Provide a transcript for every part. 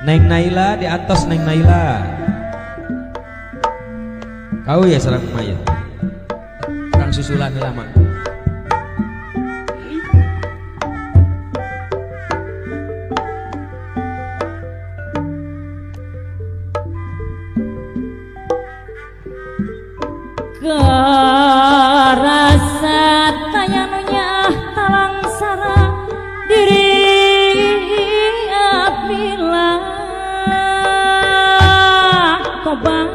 Neng Naila di atas Neng Naila. Kau ya sarang Maya. Kang susulan lama. Kerasa tayanunya talang sara diri abila tobat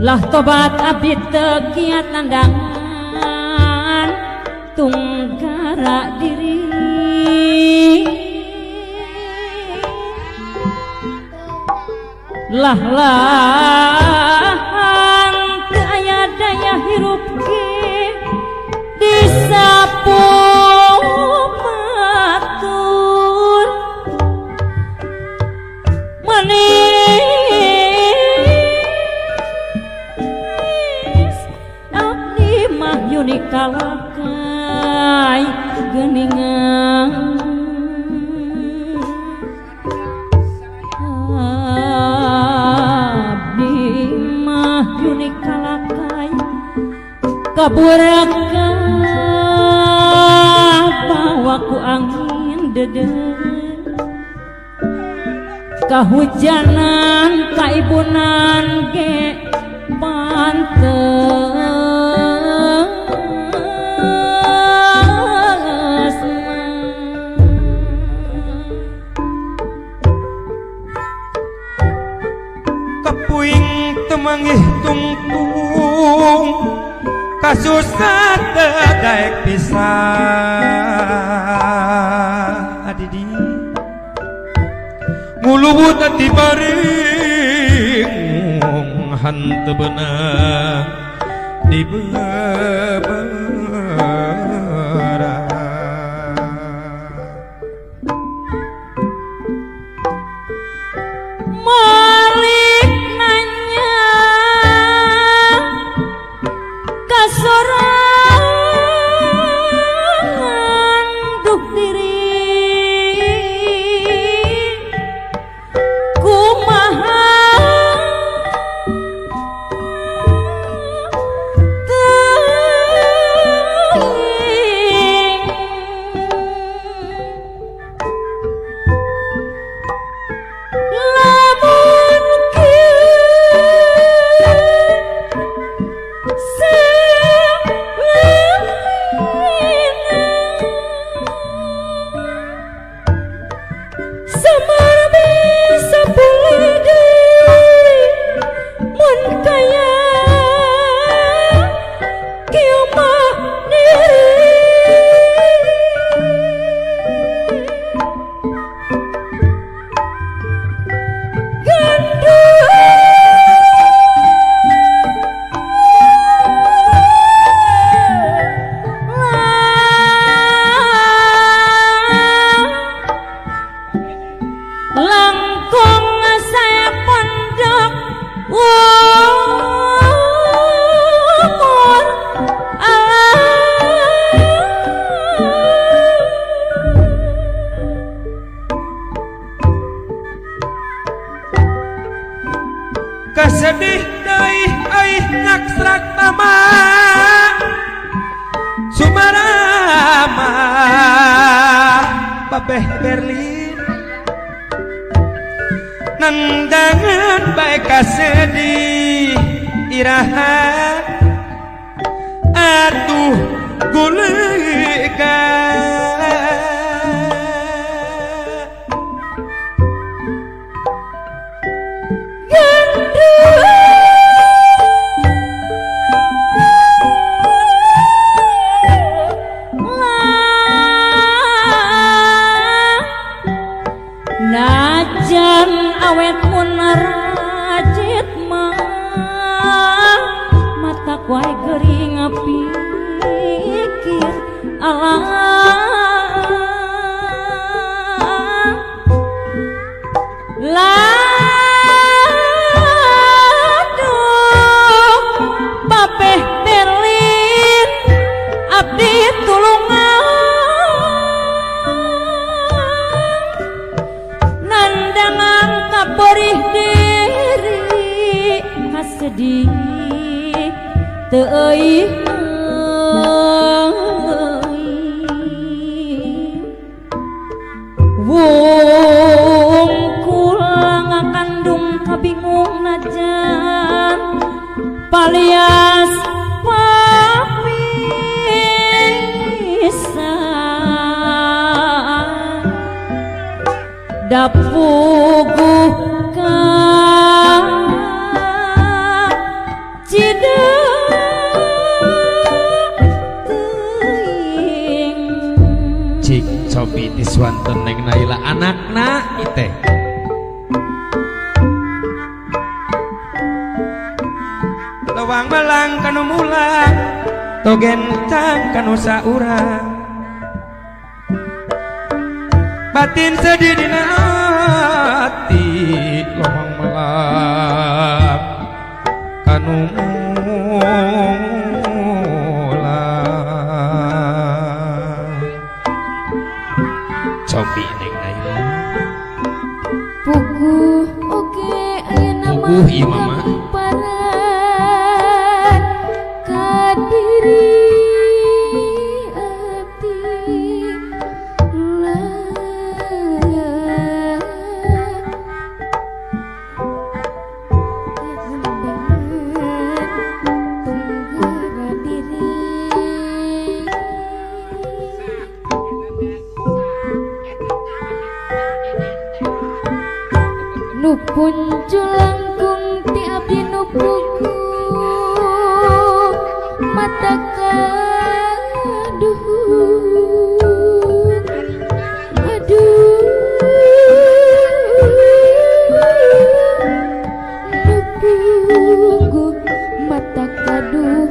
lah tobat abdi tegiat nandangan tunggara diri lah daya hirup ke disapu matur manis abdi mah yuni kalakai geningan abdi mah yuni kalakai kaburaka bawa ku angin dedeng kahujanan kaibunan ge pantes Kepuing temanggih tungtung kasusah daek pisah adidi nguluwut ati baring hanteu beunang di beberapa malik nanya kasorangan duk diri kumaha teuing lamun samar bisa pulih deui mun kaya kieu mah diri langkung saya pondok umur kasedih deui euy ngaksrak tama Sumarama babeh Berlin nandangan bae kasedih iraha atuh gulega najan awet mun rajit mah mata kuai gering pikir alah laduh babeh Berlin abdi tulungan nandang sedih teu euy wungkul ngakandung kabingung najan palias papisan dapugu ka cik cobi diswanten neng Naila anakna iteh lawang malang kanu mulang togen tang kanu saurang batin sedih dina hati lawang malang kanu cobi neng Naila puguh oge ayeuna puguh ieu mama paran ka diri abdi tunggara diri nu puncul langkung ti abdi nu pugu mata kaduh aduh nu pugu mata kaduh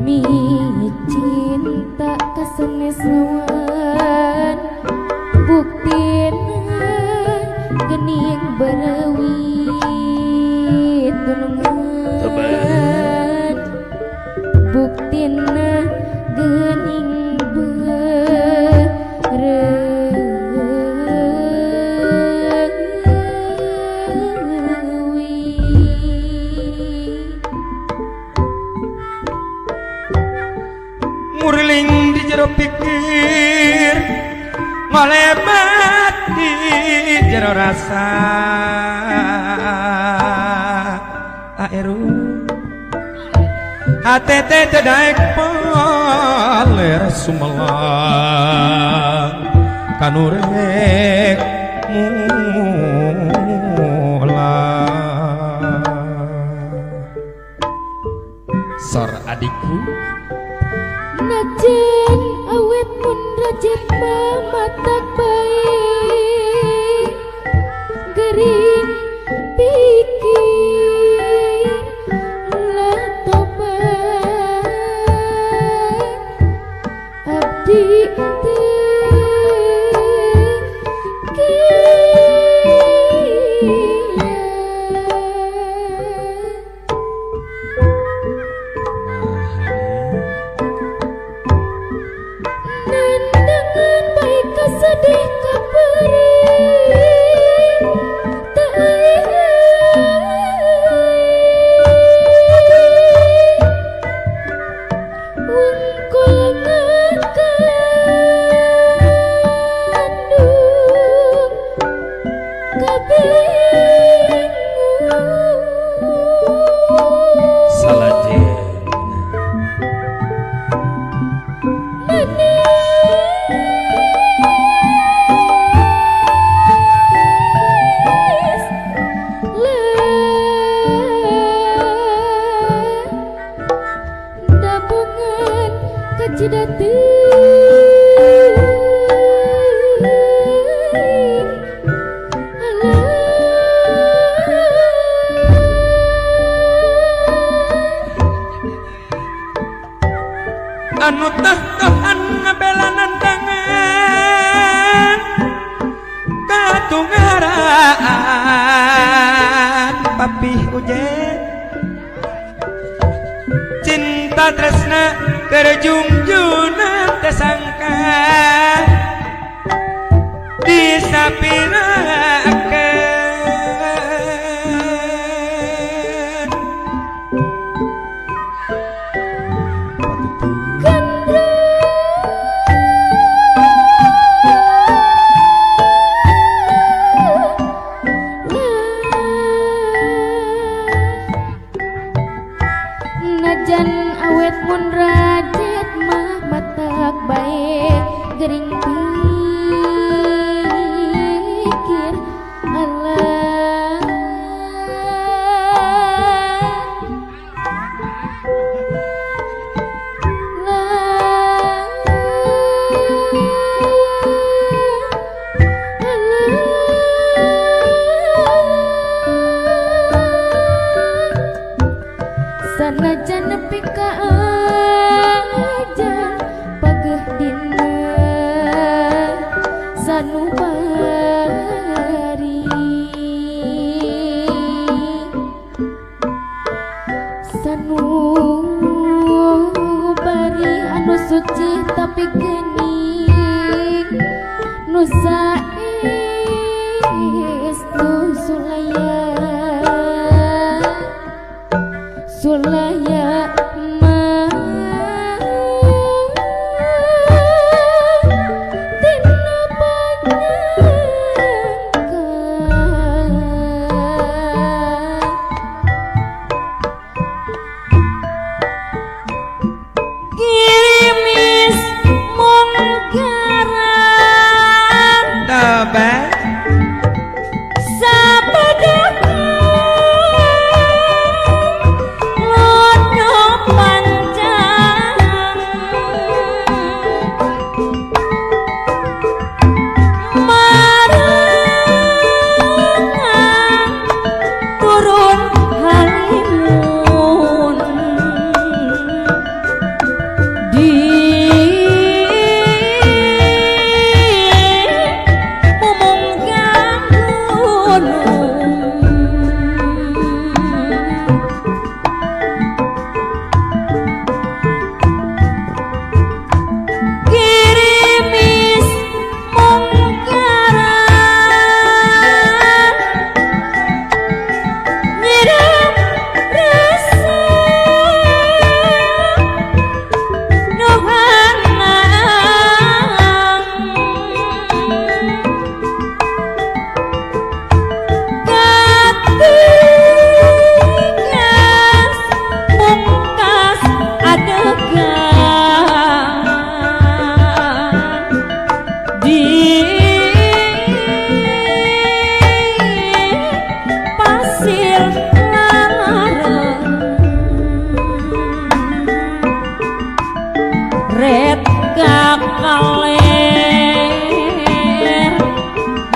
mi cinta kasenesawan buktina gening berawit tulungan buktina gening berawit murling di jero pikir ngolebat di jero rasa aeru hatete tedaek paler sumelang kanurek mulang sor adikku najen awet mun rajin mamatak baik gering pikir lah tobat abdi nandangan baik kasedih kaperih tak wungkul ngakandung kabingung salajen manis dabungan kacidating anu tah Tuhan ngabela nandangan katunggaraan papih ujet cinta tresna kerjungjuna tesangka dipirakeun najan awet mun rajet mah matak bae gering pikir Allah sanajan nepi ka ajan pageh dina sanubari sanubari anu suci tapi geuning nu saestu sulaya mah tina panyangka girimis mongkaran tabah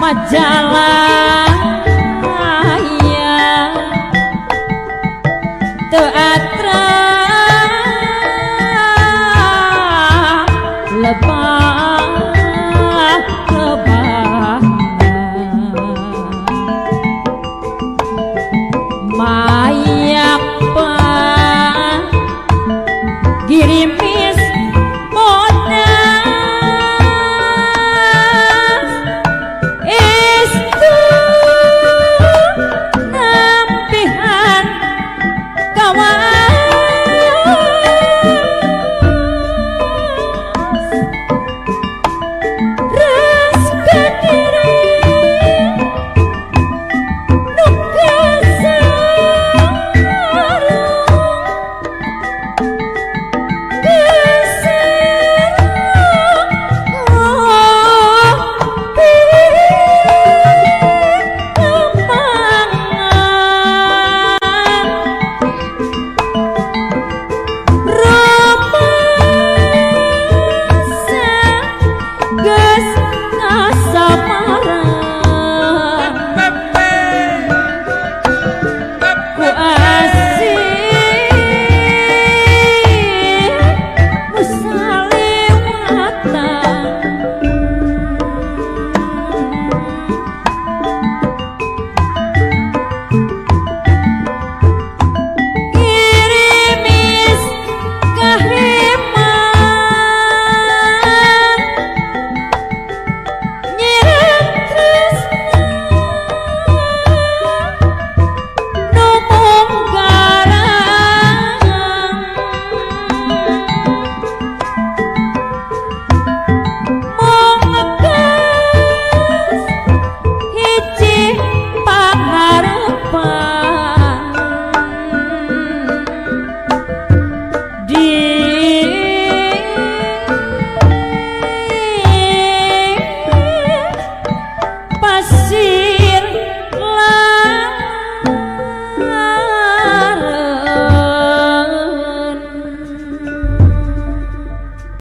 majalah